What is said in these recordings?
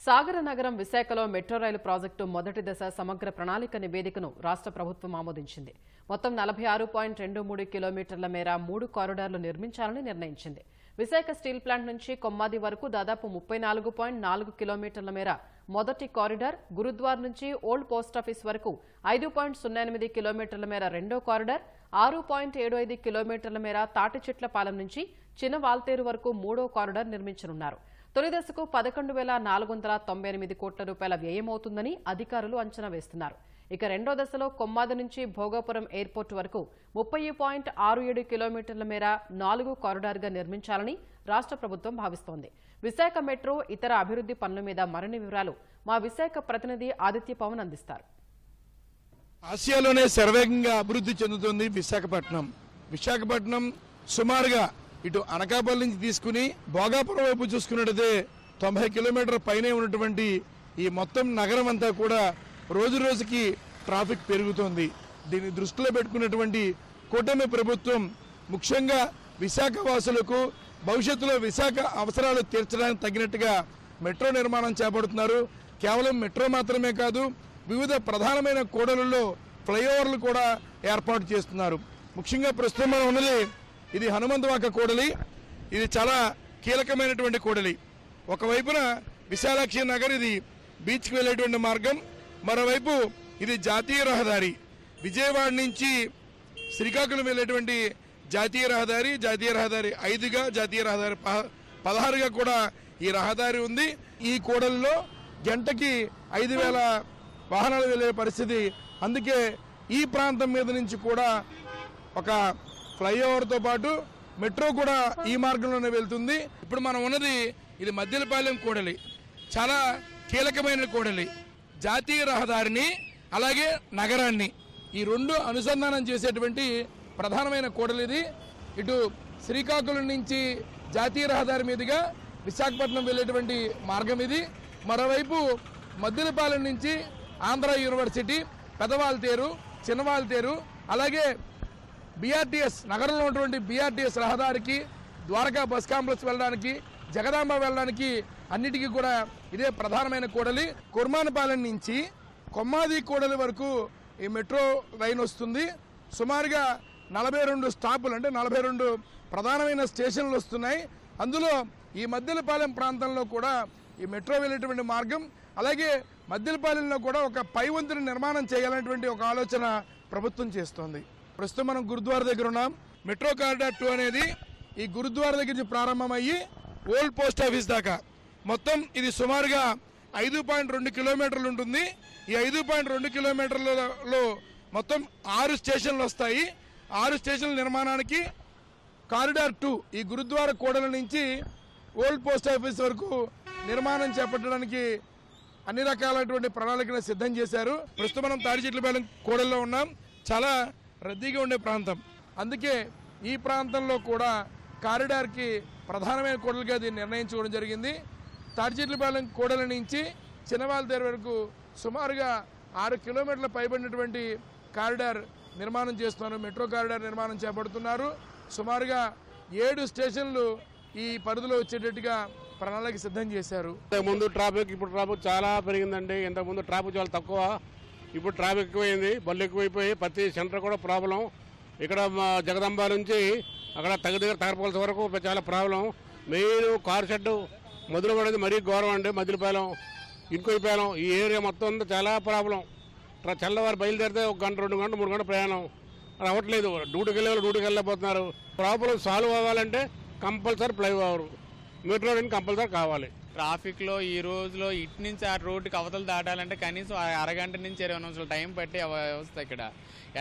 సాగర నగరం విశాఖలో మెట్రో రైలు ప్రాజెక్టు మొదటి దశ సమగ్ర ప్రణాళిక నివేదికను రాష్ట్ర ప్రభుత్వం ఆమోదించింది. మొత్తం 46.23 కిలోమీటర్ల మేర 3 కారిడార్లు నిర్మించాలని నిర్ణయించింది. విశాఖ స్టీల్ ప్లాంట్ నుంచి కొమ్మాది వరకు దాదాపు 34.4 కిలోమీటర్ల మేర మొదటి కారిడార్, గురుద్వార్ నుంచి ఓల్డ్ పోస్టాఫీస్ వరకు 5.08 కిలోమీటర్ల మేర రెండో కారిడార్, 6.75 కిలోమీటర్ల మేర తాటిచెట్లపాలెం నుంచి చిన్న వాల్తేరు వరకు మూడో కారిడార్ నిర్మించనున్నారు. తొలి దశకు 11,498 కోట్ల రూపాయల వ్యయమవుతుందని అధికారులు అంచనా వేస్తున్నారు. ఇక రెండో దశలో కొమ్మాది నుంచి భోగాపురం ఎయిర్పోర్ట్ వరకు 30.67 కిలోమీటర్ల మేర 4 కారిడార్గా నిర్మించాలని రాష్ట్ర ప్రభుత్వం భావిస్తోంది. విశాఖ మెట్రో ఇతర అభివృద్ధి పనుల మీద మరిన్ని వివరాలు మా విశాఖ ప్రతినిధి ఆదిత్య పవన్ అందిస్తారు. ఆసియాలోనే శరవేగంగా అభివృద్ధి చెందుతుంది విశాఖపట్నం సుమారుగా ఇటు అనకాపల్లి నుంచి తీసుకుని భోగాపురం వైపు చూసుకున్నట్టయితే 90 కిలోమీటర్ల పైనే ఉన్నటువంటి ఈ మొత్తం నగరం అంతా కూడా రోజు రోజుకి ట్రాఫిక్ పెరుగుతోంది. దీన్ని దృష్టిలో పెట్టుకున్నటువంటి కూటమి ప్రభుత్వం ముఖ్యంగా విశాఖ వాసులకు భవిష్యత్తులో విశాఖ అవసరాలు తీర్చడానికి తగినట్టుగా మెట్రో నిర్మాణం చేపడుతున్నారు. కేవలం మెట్రో మాత్రమే కాదు, వివిధ ప్రధానమైన కూడళ్లలో ఫ్లైఓవర్లు కూడా ఏర్పాటు చేస్తున్నారు. ముఖ్యంగా ప్రస్తుతం మనం ఉన్నది ఇది హనుమంతవాక కూడలి. ఇది చాలా కీలకమైనటువంటి కూడలి. ఒకవైపున విశాలాక్షి నగర్, ఇది బీచ్కి వెళ్ళేటువంటి మార్గం, మరోవైపు ఇది జాతీయ రహదారి, విజయవాడ నుంచి శ్రీకాకుళం వెళ్ళేటువంటి జాతీయ రహదారి 5గా, జాతీయ రహదారి 16గా కూడా ఈ రహదారి ఉంది. ఈ కూడలిలో గంటకి 5,000 వాహనాలు వెళ్ళే పరిస్థితి. అందుకే ఈ ప్రాంతం మీద నుంచి కూడా ఒక ఫ్లైఓవర్తో పాటు మెట్రో కూడా ఈ మార్గంలోనే వెళ్తుంది. ఇప్పుడు మనం ఉన్నది ఇది మద్దిలపాలెం కూడలి, చాలా కీలకమైన కూడలి. జాతీయ రహదారిని అలాగే నగరాన్ని ఈ రెండు అనుసంధానం చేసేటువంటి ప్రధానమైన కూడలి ఇది. ఇటు శ్రీకాకుళం నుంచి జాతీయ రహదారి మీదుగా విశాఖపట్నం వెళ్ళేటువంటి మార్గం ఇది. మరోవైపు మద్దిలపాలెం నుంచి ఆంధ్ర యూనివర్సిటీ, పెదవాల్తేరు, చిన్నవాల్తేరు, అలాగే బీఆర్టీఎస్ నగరంలో ఉన్నటువంటి బీఆర్టీఎస్ రహదారికి, ద్వారకా బస్ కాంప్లెక్స్ వెళ్ళడానికి, జగదాంబ వెళ్ళడానికి అన్నిటికీ కూడా ఇదే ప్రధానమైన కూడలి. కుర్మానపాలెం నుంచి కొమ్మాది కూడలి వరకు ఈ మెట్రో రైలు వస్తుంది. సుమారుగా 42 స్టాపులు, అంటే 42 ప్రధానమైన స్టేషన్లు వస్తున్నాయి. అందులో ఈ మద్దిలపాలెం ప్రాంతంలో కూడా ఈ మెట్రో వెళ్ళేటువంటి మార్గం, అలాగే మద్దిలపాలెంలో కూడా ఒక పైవంతుని నిర్మాణం చేయాలనేటువంటి ఒక ఆలోచన ప్రభుత్వం చేస్తోంది. ప్రస్తుతం మనం గురుద్వార దగ్గర ఉన్నాం. మెట్రో కారిడార్ 2 అనేది ఈ గురుద్వార దగ్గర నుంచి ప్రారంభమయ్యి ఓల్డ్ పోస్ట్ ఆఫీస్ దాకా మొత్తం ఇది సుమారుగా 5.2 కిలోమీటర్లు ఉంటుంది. ఈ 5.2 కిలోమీటర్లలో మొత్తం 6 స్టేషన్లు వస్తాయి. 6 స్టేషన్ల నిర్మాణానికి కారిడార్ 2 ఈ గురుద్వార కూడలి నుంచి ఓల్డ్ పోస్ట్ ఆఫీస్ వరకు నిర్మాణం చేపట్టడానికి అన్ని రకాలైనటువంటి ప్రణాళికను సిద్ధం చేశారు. ప్రస్తుతం మనం తాడిచెట్లపాలెం కూడలిలో ఉన్నాం. చాలా రద్దీగా ఉండే ప్రాంతం, అందుకే ఈ ప్రాంతంలో కూడా కారిడార్కి ప్రధానమైన కూడలిగా దీన్ని నిర్ణయించుకోవడం జరిగింది. తాడిచెట్లపాలెం కూడలి నుంచి చిన్నవాల్తేరు వరకు సుమారుగా 6 కిలోమీటర్ల పైబడినటువంటి కారిడార్ నిర్మాణం చేస్తున్నారు. మెట్రో కారిడార్ నిర్మాణం చేపడుతున్నారు. సుమారుగా 7 స్టేషన్లు ఈ పరిధిలో వచ్చేటట్టుగా ప్రణాళిక సిద్ధం చేశారు. ముందు ట్రాఫిక్, ఇప్పుడు ట్రాఫిక్ చాలా పెరిగిందండి. ఇంతకుముందు ట్రాఫిక్ చాలా తక్కువ, ఇప్పుడు ట్రాఫిక్ ఎక్కువైంది, బళ్ళు ఎక్కువైపోయి ప్రతి సెంటర్ కూడా ప్రాబ్లం. ఇక్కడ జగదంబ నుంచి అక్కడ దగ్గర తగరపల్స్ వరకు చాలా ప్రాబ్లం. మెయిన్ కారు షెడ్ మొదలుపడేది మరీ ఘోరం అండి. మదిలిపాలెం, ఇంకోపాలెం ఈ ఏరియా మొత్తం అంతా చాలా ప్రాబ్లం. తెల్లవారు బయలుదేరితే 1 గంట, 2 గంటలు, 3 గంటల ప్రయాణం అవ్వట్లేదు. డ్యూటీకి వెళ్ళలేకపోతున్నారు. ప్రాబ్లం సాల్వ్ అవ్వాలంటే కంపల్సరీ ఫ్లైఓవర్, మెట్రో రైలు కంపల్సరీ కావాలి. ట్రాఫిక్లో ఈ రోజులో ఇటు నుంచి ఆ రోడ్డుకి అవతలు దాటాలంటే కనీసం అరగంట నుంచి 20 నిమిషాలు టైం పట్టే వ్యవస్థ ఇక్కడ.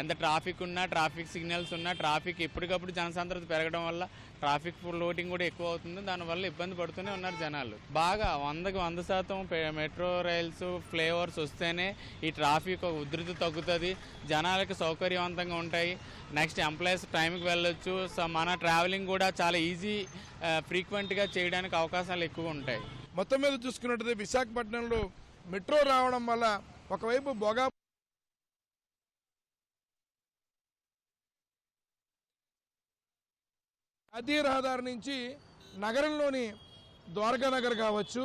ఎంత ట్రాఫిక్ ఉన్నా, ట్రాఫిక్ సిగ్నల్స్ ఉన్నా, ట్రాఫిక్ ఎప్పటికప్పుడు జనసాంద్రత పెరగడం వల్ల ట్రాఫిక్ లోడింగ్ కూడా ఎక్కువ అవుతుంది. దానివల్ల ఇబ్బంది పడుతూనే ఉన్నారు జనాలు. బాగా 100కి 100% మెట్రో రైల్స్, ఫ్లైఓవర్స్ వస్తేనే ఈ ట్రాఫిక్ ఉధృతి తగ్గుతుంది, జనాలకు సౌకర్యవంతంగా ఉంటాయి. నెక్స్ట్ ఎంప్లాయీస్ టైంకి వెళ్ళొచ్చు. మన ట్రావెలింగ్ కూడా చాలా ఈజీ, ఫ్రీక్వెంట్గా చేయడానికి అవకాశాలు ఎక్కువ ఉంటాయి. మొత్తం మీద చూసుకున్నట్లయితే విశాఖపట్నంలో మెట్రో రావడం వల్ల ఒకవైపు జాతీయ రహదారి నుంచి నగరంలోని ద్వారకా నగర్ కావచ్చు,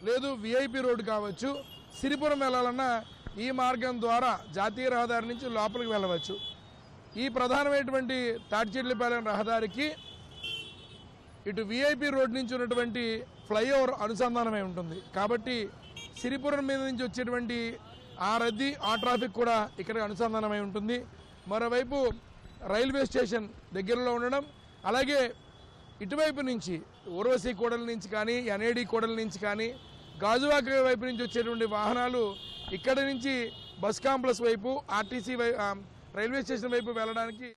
లేదు విఐపి రోడ్డు కావచ్చు, సిరిపురం వెళ్ళాలన్నా ఈ మార్గం ద్వారా జాతీయ రహదారి నుంచి లోపలికి వెళ్ళవచ్చు. ఈ ప్రధానమైనటువంటి తాటిచెట్లపాలెం రహదారికి ఇటు విఐపి రోడ్ నుంచి ఉన్నటువంటి ఫ్లైఓవర్ అనుసంధానమై ఉంటుంది. కాబట్టి సిరిపురం మీద నుంచి వచ్చేటువంటి ఆ రద్దీ, ఆ ట్రాఫిక్ కూడా ఇక్కడ అనుసంధానమై ఉంటుంది. మరోవైపు రైల్వే స్టేషన్ దగ్గరలో ఉండడం, అలాగే ఇటువైపు నుంచి ఊర్వశి కూడలి నుంచి కానీ, ఎన్ఏడి కూడలి నుంచి కానీ, గాజువాక వైపు నుంచి వచ్చేటువంటి వాహనాలు ఇక్కడి నుంచి బస్ కాంప్లెక్స్ వైపు, ఆర్టీసీ రైల్వే స్టేషన్ వైపు వెళ్ళడానికి